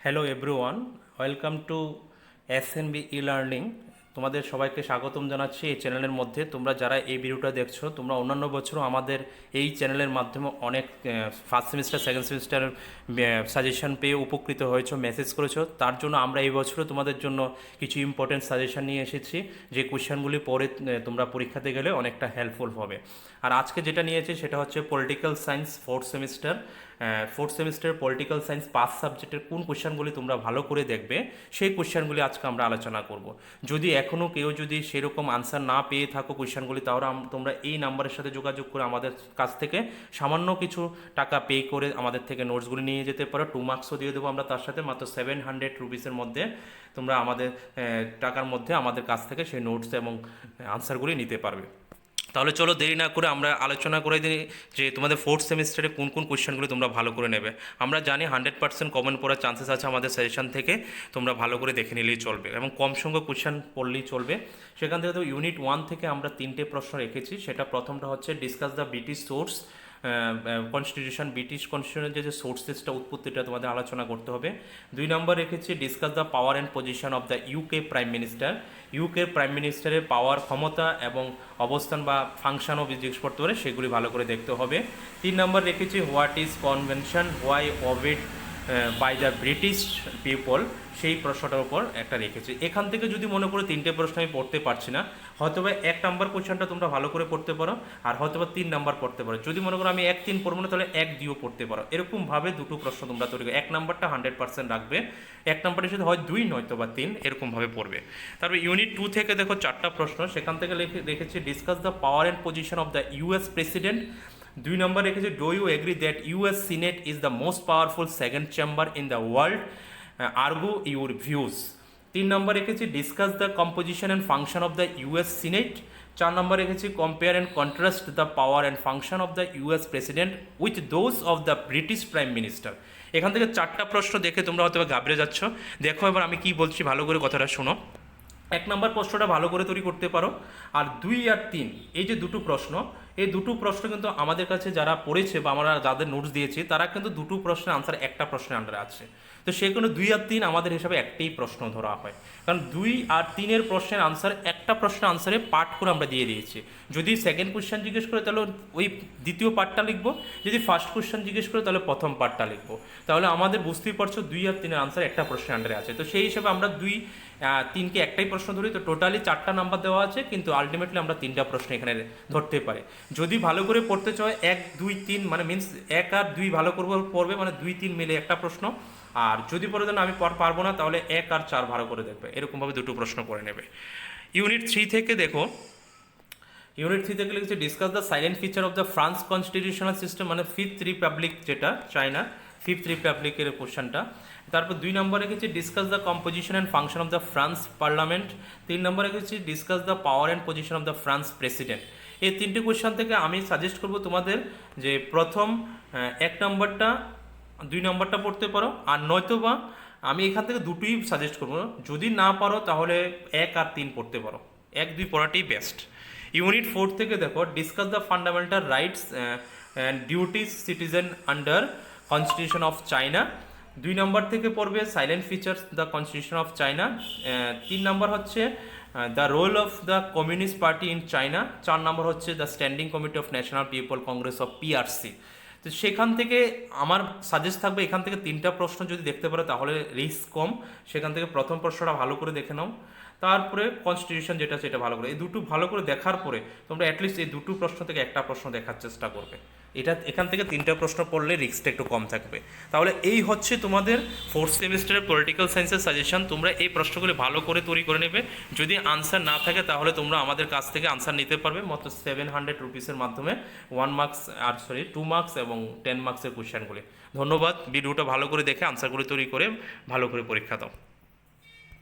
Hello everyone, welcome to SNB e learning. তোমাদের সবাইকে স্বাগতম জানাচ্ছি এই চ্যানেলের মধ্যে। তোমরা যারা এই ভিডিওটা দেখছো, তোমরা অন্যান্য বছরও আমাদের এই চ্যানেলের মাধ্যমে অনেক first semester second semester suggestion পেয়ে উপকৃত হয়েছো, মেসেজ করেছো। তার জন্য আমরা এই বছরও তোমাদের জন্য কিছু ইম্পর্টেন্ট সাজেশন নিয়ে এসেছি, যে কোয়েশ্চেনগুলি পরে তোমরা পরীক্ষাতে গেলে অনেকটা হেল্পফুল হবে। আর আজকে যেটা নিয়েছি সেটা হচ্ছে political science fourth semester political science 5 সাবজেক্টের কোন কোয়েশ্চেনগুলি তোমরা ভালো করে দেখবে, সেই কোয়েশ্চেনগুলি আজকে আমরা আলোচনা করব। যদি এখনও কেউ যদি সেরকম আনসার না পেয়ে থাকো কোয়েশ্চেনগুলি, তাহলে তোমরা এই নাম্বারের সাথে যোগাযোগ করে আমাদের কাছ থেকে সামান্য কিছু টাকা পে করে আমাদের থেকে নোটসগুলি নিয়ে যেতে পারো। 2 মার্কসও দিয়ে দেবো আমরা তার সাথে, মাত্র 700 রুপিসের মধ্যে তোমরা আমাদের টাকার মধ্যে আমাদের কাছ থেকে সেই নোটস এবং আনসারগুলি নিতে পারবে। তাহলে চলো দেরি না করে আমরা আলোচনা করে দিই যে তোমাদের ফোর্থ সেমিস্টারে কোন কোন কোয়েশ্চেনগুলো তোমরা ভালো করে নেবে। আমরা জানি 100% কমন পড়ার চান্সেস আছে আমাদের সাজেশন থেকে, তোমরা ভালো করে দেখে নিলেই চলবে এবং কম সংখ্যক কোয়েশ্চেন পড়লেই চলবে। সেখান থেকে তো ইউনিট 1 থেকে আমরা 3টে প্রশ্ন রেখেছি। সেটা প্রথমটা হচ্ছে discuss the British source constitution, British কনস্টিটিউশনের যে সোর্সেসটা, উৎপত্তিটা তোমাদের আলোচনা করতে হবে। 2 নম্বর রেখেছি discuss the power and position of the UK prime minister. UK prime মিনিস্টারের পাওয়ার, ক্ষমতা এবং অবস্থান বা ফাংশনও জিজ্ঞেস করতে পারে, সেগুলি ভালো করে দেখতে হবে। 3 নম্বর রেখেছি what is convention, why obeyed by the British people, সেই প্রশ্নটার উপর একটা রেখেছি। এখান থেকে যদি মনে করো 3টে প্রশ্ন আমি পড়তে পারছি না, হয়তোবা 1 নম্বর কোয়েশ্চনটা তোমরা ভালো করে পড়তে পারো, আর হয়তোবা 3 নম্বর পড়তে পারো। যদি মনে করো আমি 1-3 পড়বো না, তাহলে 1-2 পড়তে পারো। এরকমভাবে দুটো প্রশ্ন তোমরা তৈরি করো। 1 নম্বরটা 100% রাখবে, 1 নম্বরের সাথে হয় 2 নয়তো বা 3, এরকমভাবে পড়বে। তারপর ইউনিট 2 থেকে দেখো 4টা প্রশ্ন, সেখান থেকে রেখেছি discuss the power and position of the US president. 2 নম্বর রেখেছি do you agree that US senate is the most powerful second chamber in the world, argue your views. 3 নম্বর রেখেছি discuss the composition and function of the US senate. 4 নম্বর রেখেছি compare and contrast the power and function of the US president with those of the British prime minister. এখান থেকে 4টা প্রশ্ন দেখে তোমরা হয়তো ঘাবড়ে যাচ্ছ। দেখো এবার আমি কি বলছি, ভালো করে কথাটা শোনো। 1 নম্বর প্রশ্নটা ভালো করে তৈরি করতে পারো, আর 2 আর 3 এই যে দুটো প্রশ্ন, এই দুটো প্রশ্ন কিন্তু আমাদের কাছে যারা পড়েছে বা আমরা যাদের নোটস দিয়েছি, তারা কিন্তু দুটো প্রশ্নের আনসার একটা প্রশ্নের আন্ডারে আছে। তো সেই কোনো 2 আর 3 আমাদের হিসাবে একটাই প্রশ্ন ধরা হয়, কারণ 2 আর 3-এর প্রশ্নের আনসার একটা প্রশ্নের আনসারে পার্ট করে আমরা দিয়ে দিয়েছি। যদি সেকেন্ড কোয়েশ্চেন জিজ্ঞেস করে তাহলে ওই দ্বিতীয় পার্টটা লিখবো, যদি ফার্স্ট কোয়েশ্চেন জিজ্ঞেস করে তাহলে প্রথম পার্টটা লিখবো। তাহলে আমাদের বুঝতেই পারছো 2 আর 3-এর আনসার একটা প্রশ্নের আন্ডারে আছে। তো সেই হিসাবে আমরা 2-3কে একটাই প্রশ্ন ধরি, তো টোটালি 4টা নাম্বার দেওয়া আছে, কিন্তু আলটিমেটলি আমরা 3টা প্রশ্ন এখানে ধরতে পারি। যদি ভালো করে পড়তে চাও 1, 2, 3 মানে মিনস 1 আর 2 ভালো করে পড়বে, মানে 2, 3 মিলে একটা প্রশ্ন। আর যদি পড়ে দেন আমি পারবো না, তাহলে 1 আর 4 ভালো করে দেখবে, এরকমভাবে দুটো প্রশ্ন করে নেবে। ইউনিট 3 থেকে দেখো, ইউনিট 3 থেকে লিখেছে discuss the silent feature of the France constitutional system, মানে 5th রিপাবলিক, যেটা চায়না 5th রিপাবলিকের কোশ্চেনটা। তারপর 2 নম্বর রেখেছি discuss the composition and function of the France parliament. 3 নম্বর রেখেছি discuss the power and position of the France president. এই 3টে কোয়েশ্চেন থেকে আমি সাজেস্ট করব তোমাদের যে প্রথম 1 নম্বরটা 2 নম্বরটা পড়তে পারো, আর নয়তোবা আমি এখান থেকে দুটোই সাজেস্ট করবো। যদি না পারো তাহলে 1 আর 3 পড়তে পারো, 1-2 পড়াটাই বেস্ট। ইউনিট 4 থেকে দেখো discuss the fundamental rights and duties citizen under constitution of China. 2 নম্বর থেকে পড়বে salient features the constitution of China. 3 নম্বর হচ্ছে the role of the communist party in China. 4 নম্বর হচ্ছে the standing committee of national people congress of PRC. তো সেখান থেকে আমার সাজেস্ট থাকবে এখান থেকে 3টা প্রশ্ন যদি দেখতে পারো তাহলে রিস্ক কম। সেখান থেকে প্রথম প্রশ্নটা ভালো করে দেখে নাও, তারপরে কনস্টিটিউশন যেটা সেটা ভালো করে, এই দুটো ভালো করে দেখার পরে তোমরা অ্যাটলিস্ট এই দুটো প্রশ্ন থেকে একটা প্রশ্ন দেখার চেষ্টা করবে। এখান থেকে 3টা প্রশ্ন পড়লে রিস্কটা একটু কম থাকবে। তাহলে এই হচ্ছে তোমাদের ফোর্থ সেমিস্টারের পলিটিক্যাল সায়েন্সের সাজেশন। তোমরা এই প্রশ্নগুলি ভালো করে তৈরি করে নেবে। যদি আনসার না থাকে তাহলে তোমরা আমাদের কাছ থেকে আনসার নিতে পারবে মাত্র 700 রুপিসের মাধ্যমে 2 মার্কস এবং 10 মার্কসের কোয়েশ্চেনগুলি। ধন্যবাদ। ভিডিওটা ভালো করে দেখে আনসারগুলি তৈরি করে ভালো করে পরীক্ষা দাও।